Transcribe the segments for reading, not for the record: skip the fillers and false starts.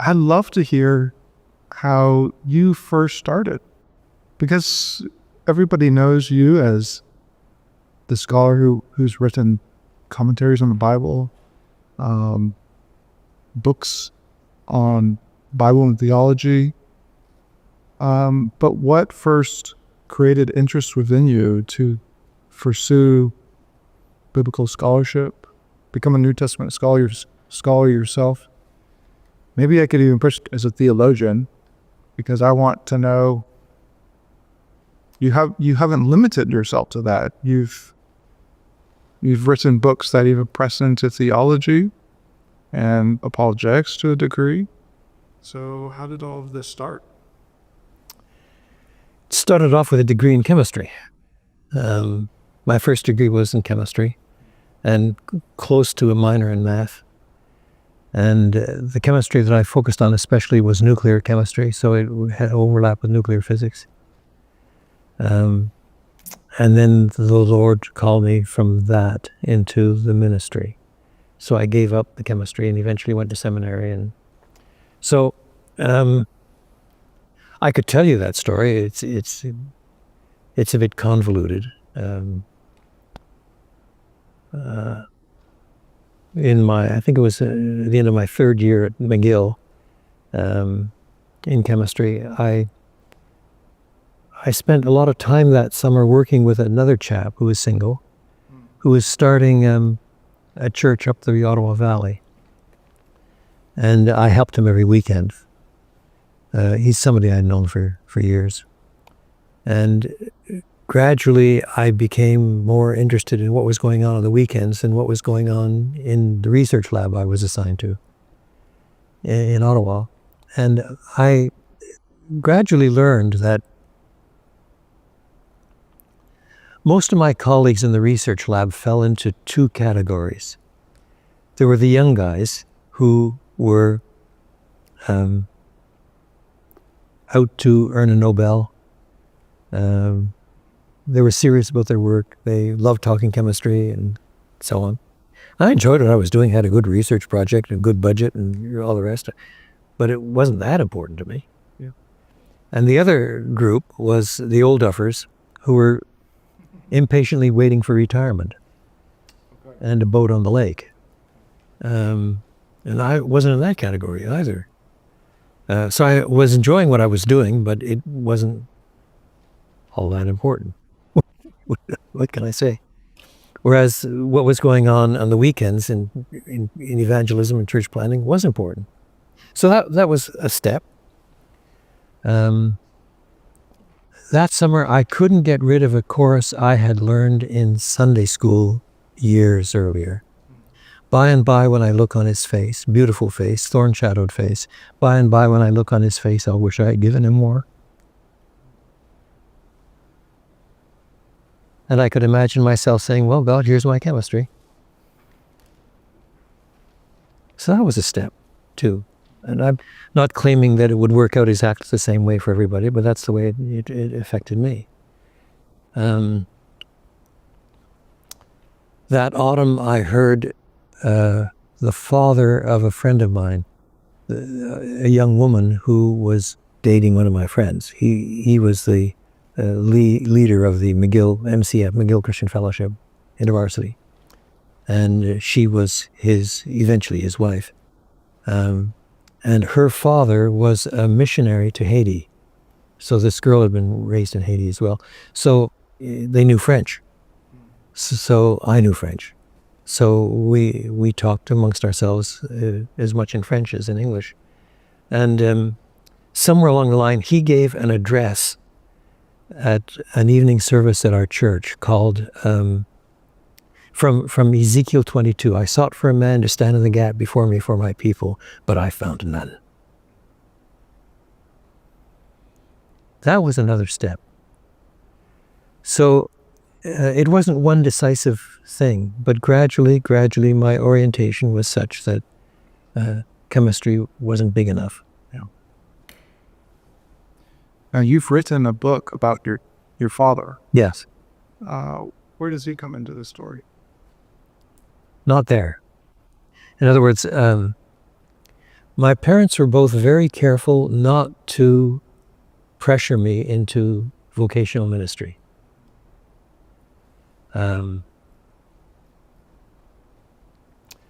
I'd love to hear how you first started, because everybody knows you as the scholar who's written commentaries on the Bible, books on Bible and theology. But what first created interest within you to pursue biblical scholarship, become a New Testament scholar yourself? Maybe I could even push as a theologian, because I want to know you haven't limited yourself to that. You've written books that even press into theology and apologetics to a degree. So how did all of this start? It started off with a degree in chemistry. My first degree was in chemistry and close to a minor in math. And the chemistry that I focused on especially was nuclear chemistry, so it had overlap with nuclear physics. And then the Lord called me from that into the ministry. So I gave up the chemistry and eventually went to seminary. And so I could tell you that story. It's a bit convoluted. I think it was at the end of my third year at McGill in chemistry, I spent a lot of time that summer working with another chap who was single, who was starting a church up the Ottawa Valley. And I helped him every weekend. He's somebody I'd known for years. And gradually I became more interested in what was going on the weekends and what was going on in the research lab I was assigned to in Ottawa. And I gradually learned that most of my colleagues in the research lab fell into two categories. There were the young guys who were out to earn a Nobel. They were serious about their work. They loved talking chemistry and so on. I enjoyed what I was doing, had a good research project, a good budget and all the rest, but it wasn't that important to me. Yeah. And the other group was the old duffers who were impatiently waiting for retirement and a boat on the lake. And I wasn't in that category either. So I was enjoying what I was doing, but it wasn't all that important. What can I say? Whereas what was going on the weekends in evangelism and church planning was important. So that was a step. That summer, I couldn't get rid of a chorus I had learned in Sunday school years earlier. By and by when I look on his face, beautiful face, thorn-shadowed face, by and by when I look on his face, I'll wish I had given him more. And I could imagine myself saying, well, God, here's my chemistry. So that was a step, too. And I'm not claiming that it would work out exactly the same way for everybody, but that's the way it affected me. That autumn, I heard the father of a friend of mine, a young woman who was dating one of my friends. He was the leader of the McGill MCF, McGill Christian Fellowship InterVarsity, and she was eventually his wife. And her father was a missionary to Haiti. So this girl had been raised in Haiti as well. So they knew French. So I knew French. So we talked amongst ourselves as much in French as in English. And somewhere along the line, he gave an address at an evening service at our church called from Ezekiel 22, I sought for a man to stand in the gap before me for my people, but I found none. That was another step. So it wasn't one decisive thing, but gradually my orientation was such that chemistry wasn't big enough. Yeah. Now you've written a book about your father. Yes. Where does he come into the story? Not there. In other words, My parents were both very careful not to pressure me into vocational ministry.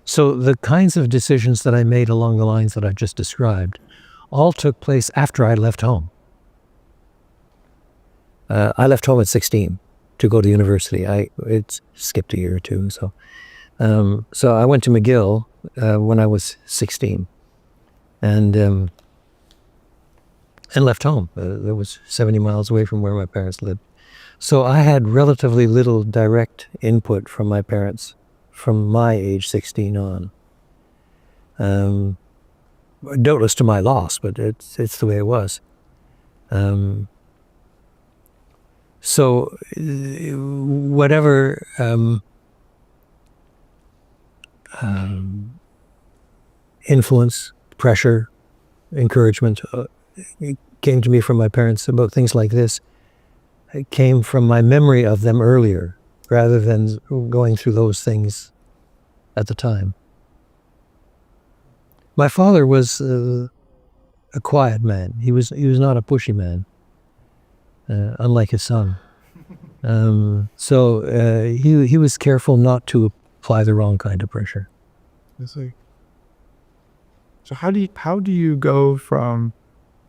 So the kinds of decisions that I made along the lines that I just described all took place after I left home. I left home at 16 to go to university. It skipped a year or two. So I went to McGill when I was 16 and left home. That was 70 miles away from where my parents lived. So I had relatively little direct input from my parents from my age 16 on. Doubtless to my loss, but it's the way it was. So whatever influence, pressure, encouragement came to me from my parents about things like this, it came from my memory of them earlier, rather than going through those things at the time. My father was a quiet man. He was not a pushy man, unlike his son. So he was careful not to apply the wrong kind of pressure. I see. So how do you go from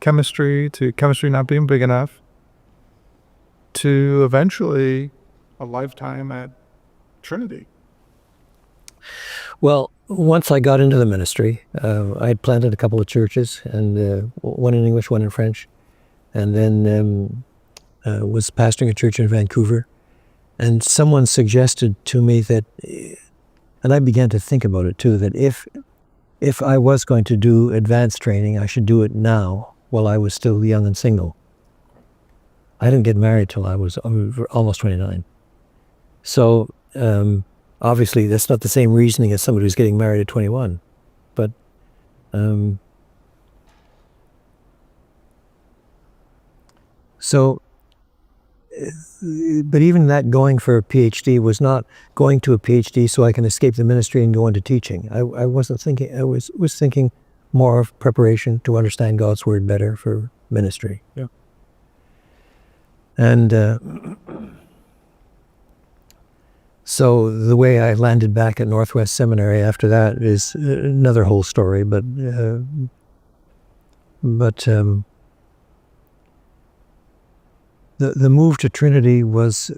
chemistry to chemistry not being big enough to eventually a lifetime at Trinity? Well, once I got into the ministry, I had planted a couple of churches, and one in English, one in French, and then was pastoring a church in Vancouver. And someone suggested to me that, and I began to think about it too, that if I was going to do advanced training, I should do it now while I was still young and single. I didn't get married till I was almost 29. So obviously that's not the same reasoning as somebody who's getting married at 21. But but even that going for a PhD was not going to a PhD so I can escape the ministry and go into teaching. I wasn't thinking, I was thinking more of preparation to understand God's word better for ministry. Yeah. And so the way I landed back at Northwest Seminary after that is another whole story, but the move to Trinity was,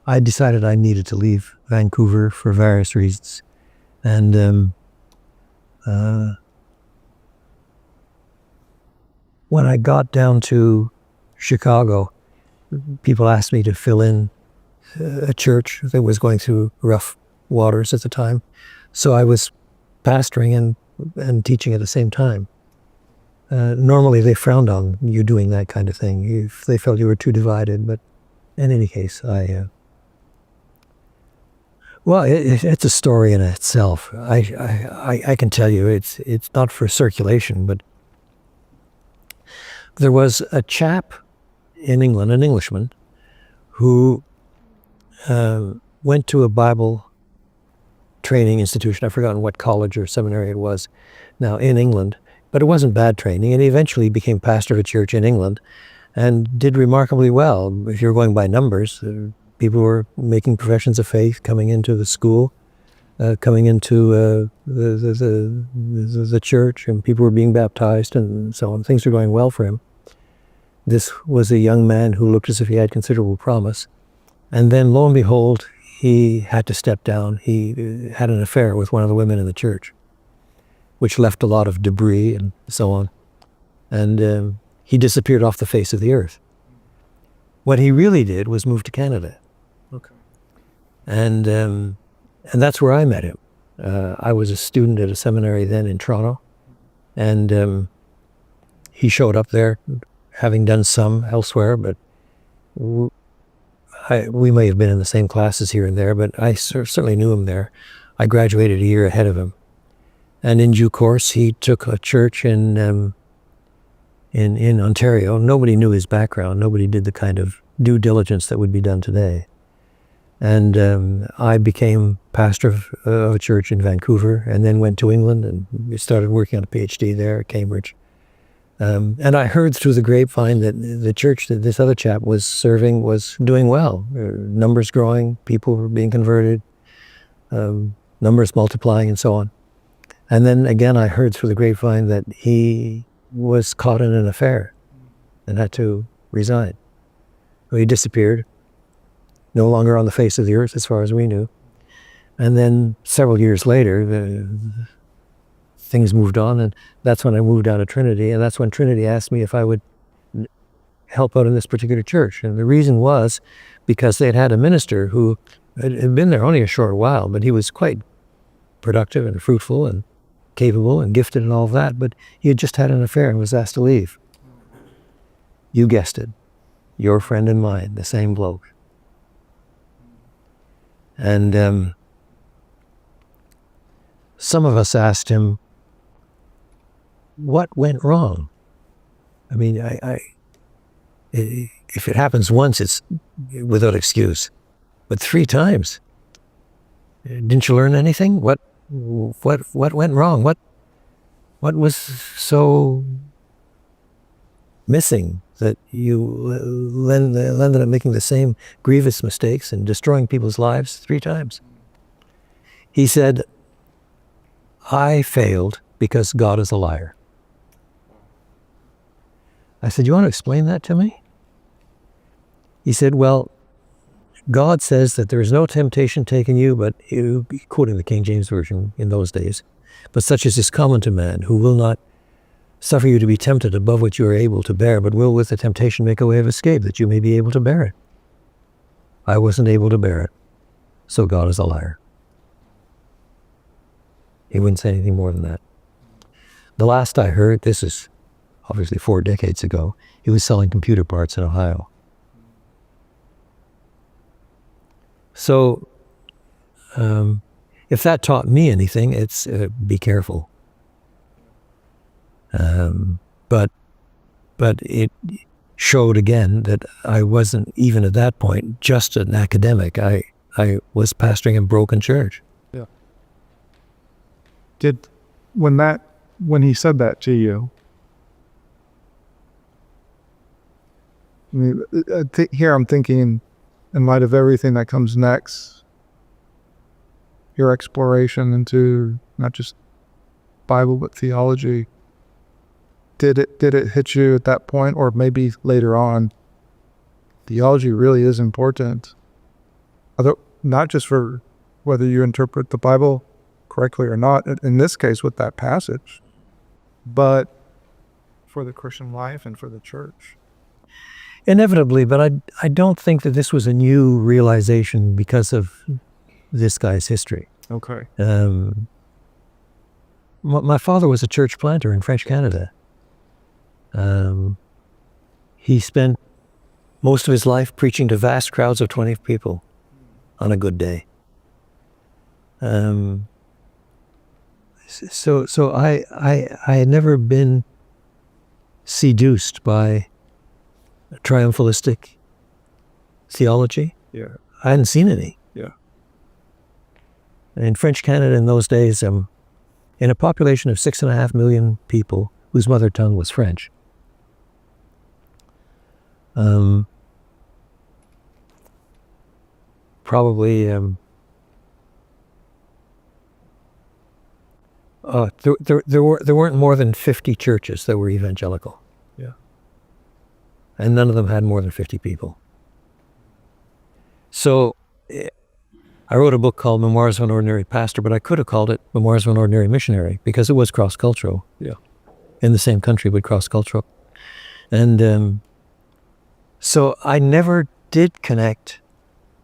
I decided I needed to leave Vancouver for various reasons. And when I got down to Chicago, people asked me to fill in a church that was going through rough waters at the time. So I was pastoring and teaching at the same time. Normally they frowned on you doing that kind of thing if they felt you were too divided, but in any case, well, it's a story in itself. I can tell you it's not for circulation, but there was a chap in England, an Englishman, who went to a Bible training institution. I've forgotten what college or seminary it was now in England. But it wasn't bad training, and he eventually became pastor of a church in England and did remarkably well. If you're going by numbers, people were making professions of faith, coming into the school, coming into the church, and people were being baptized and so on. Things were going well for him. This was a young man who looked as if he had considerable promise. And then, lo and behold, he had to step down. He had an affair with one of the women in the church, which left a lot of debris and so on. And he disappeared off the face of the earth. What he really did was move to Canada. Okay. And that's where I met him. I was a student at a seminary then in Toronto, and he showed up there, having done some elsewhere, but we may have been in the same classes here and there, but I certainly knew him there. I graduated a year ahead of him. And in due course, he took a church in Ontario. Nobody knew his background. Nobody did the kind of due diligence that would be done today. And I became pastor of a church in Vancouver, and then went to England and started working on a PhD there at Cambridge. And I heard through the grapevine that the church that this other chap was serving was doing well. Numbers growing, people were being converted, numbers multiplying, and so on. And then again, I heard through the grapevine that he was caught in an affair and had to resign. Well, he disappeared, no longer on the face of the earth as far as we knew. And then several years later, things moved on, and that's when I moved out of Trinity, and that's when Trinity asked me if I would help out in this particular church. And the reason was because they had had a minister who had been there only a short while, but he was quite productive and fruitful and capable and gifted and all of that, but he had just had an affair and was asked to leave. You guessed it. Your friend and mine, the same bloke. And some of us asked him, what went wrong? I mean, if it happens once, it's without excuse. But 3 times, didn't you learn anything? What went wrong? What was so missing that you ended up making the same grievous mistakes and destroying people's lives 3 times? He said, I failed because God is a liar. I said, you want to explain that to me? He said, well, God says that there is no temptation taken you, but you, quoting the King James Version in those days, but such as is common to man, who will not suffer you to be tempted above what you are able to bear, but will with the temptation make a way of escape, that you may be able to bear it. I wasn't able to bear it, so God is a liar. He wouldn't say anything more than that. The last I heard, this is obviously 4 decades ago, he was selling computer parts in Ohio. So, if that taught me anything, it's be careful. But it showed again that I wasn't, even at that point, just an academic. I was pastoring a broken church. Yeah. When he said that to you, I mean, here I'm thinking, in light of everything that comes next, your exploration into not just Bible but theology, did it hit you at that point, or maybe later on, theology really is important, not just for whether you interpret the Bible correctly or not, in this case with that passage, but for the Christian life and for the church? Inevitably, but I don't think that this was a new realization because of this guy's history. Okay. My father was a church planter in French Canada. He spent most of his life preaching to vast crowds of 20 people on a good day. So I had never been seduced by triumphalistic theology. Yeah. I hadn't seen any. Yeah. In French Canada in those days, in a population of 6.5 million people whose mother tongue was French, probably there weren't more than 50 churches that were evangelical. Yeah. And none of them had more than 50 people. So I wrote a book called Memoirs of an Ordinary Pastor, but I could have called it Memoirs of an Ordinary Missionary because it was cross-cultural. Yeah. In the same country, but cross-cultural. And so I never did connect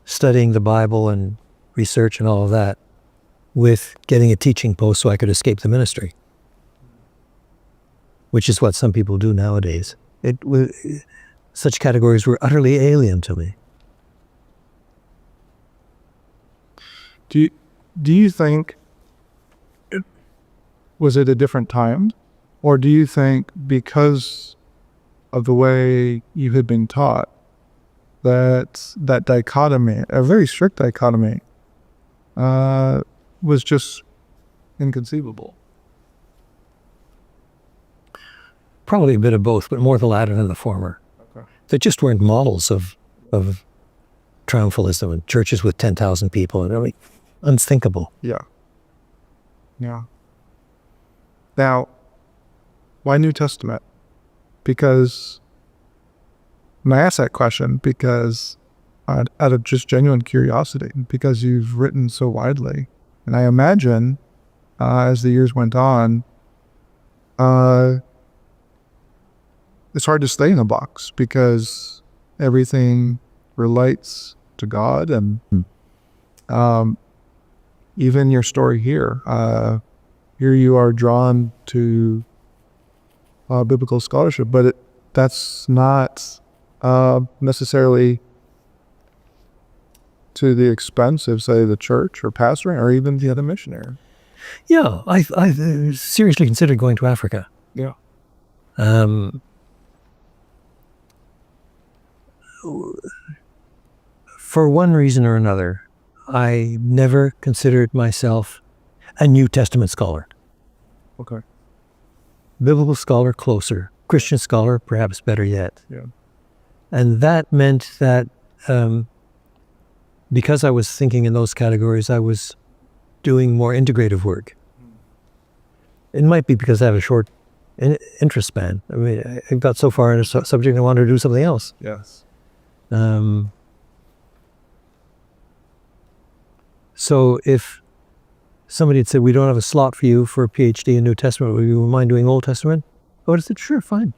studying the Bible and research and all of that with getting a teaching post so I could escape the ministry, which is what some people do nowadays. Such categories were utterly alien to me. Do you think, was it a different time? Or do you think because of the way you had been taught, that dichotomy, a very strict dichotomy, was just inconceivable. Probably a bit of both, but more the latter than the former. Okay. They just weren't models of triumphalism and churches with 10,000 people. And I mean, unthinkable. Yeah. Yeah. Now, why New Testament? Because, and I ask that question because out of just genuine curiosity, because you've written so widely. And I imagine, as the years went on, it's hard to stay in a box because everything relates to God, and even your story here. Here you are drawn to biblical scholarship, but that's not necessarily to the expense of, say, the church or pastoring or even the other missionary. Yeah, I seriously considered going to Africa. Yeah. For one reason or another, I never considered myself a New Testament scholar. Okay. Biblical scholar, closer. Christian scholar, perhaps better yet. Yeah. And that meant that because I was thinking in those categories, I was doing more integrative work. It might be because I have a short interest span. I mean, I got so far in a subject I wanted to do something else. Yes. So if somebody had said, we don't have a slot for you for a PhD in New Testament, would you mind doing Old Testament? I would have said, sure, fine.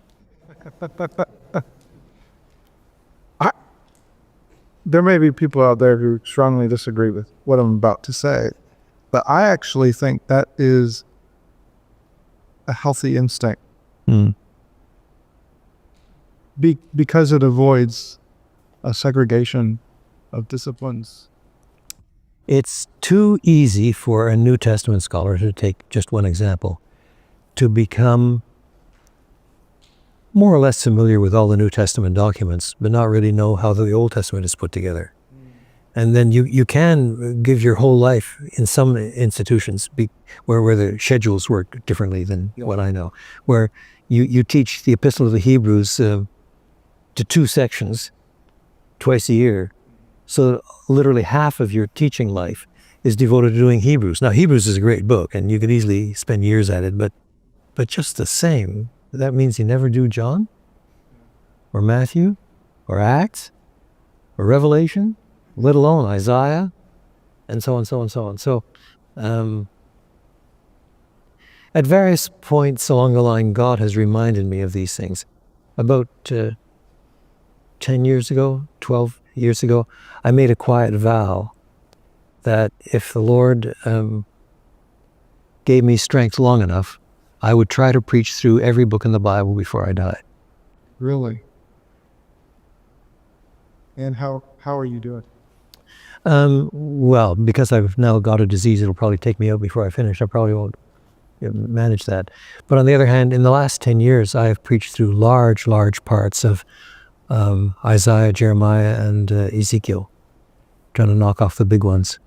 There may be people out there who strongly disagree with what I'm about to say, but I actually think that is a healthy instinct because it avoids a segregation of disciplines. It's too easy for a New Testament scholar, to take just one example, to become more or less familiar with all the New Testament documents, but not really know how the Old Testament is put together. And then you can give your whole life in some institutions where the schedules work differently than what I know, where you teach the Epistle of the Hebrews to 2 sections twice a year. So literally half of your teaching life is devoted to doing Hebrews. Now, Hebrews is a great book, and you could easily spend years at it, but just the same, that means you never do John, or Matthew, or Acts, or Revelation, let alone Isaiah, and so on, so on, so on. So at various points along the line, God has reminded me of these things. About 10 years ago, 12 years ago, I made a quiet vow that if the Lord gave me strength long enough, I would try to preach through every book in the Bible before I died. Really? And how are you doing? Well, because I've now got a disease, it'll probably take me out before I finish. I probably won't manage that. But on the other hand, in the last 10 years, I have preached through large parts of Isaiah, Jeremiah, and Ezekiel, trying to knock off the big ones.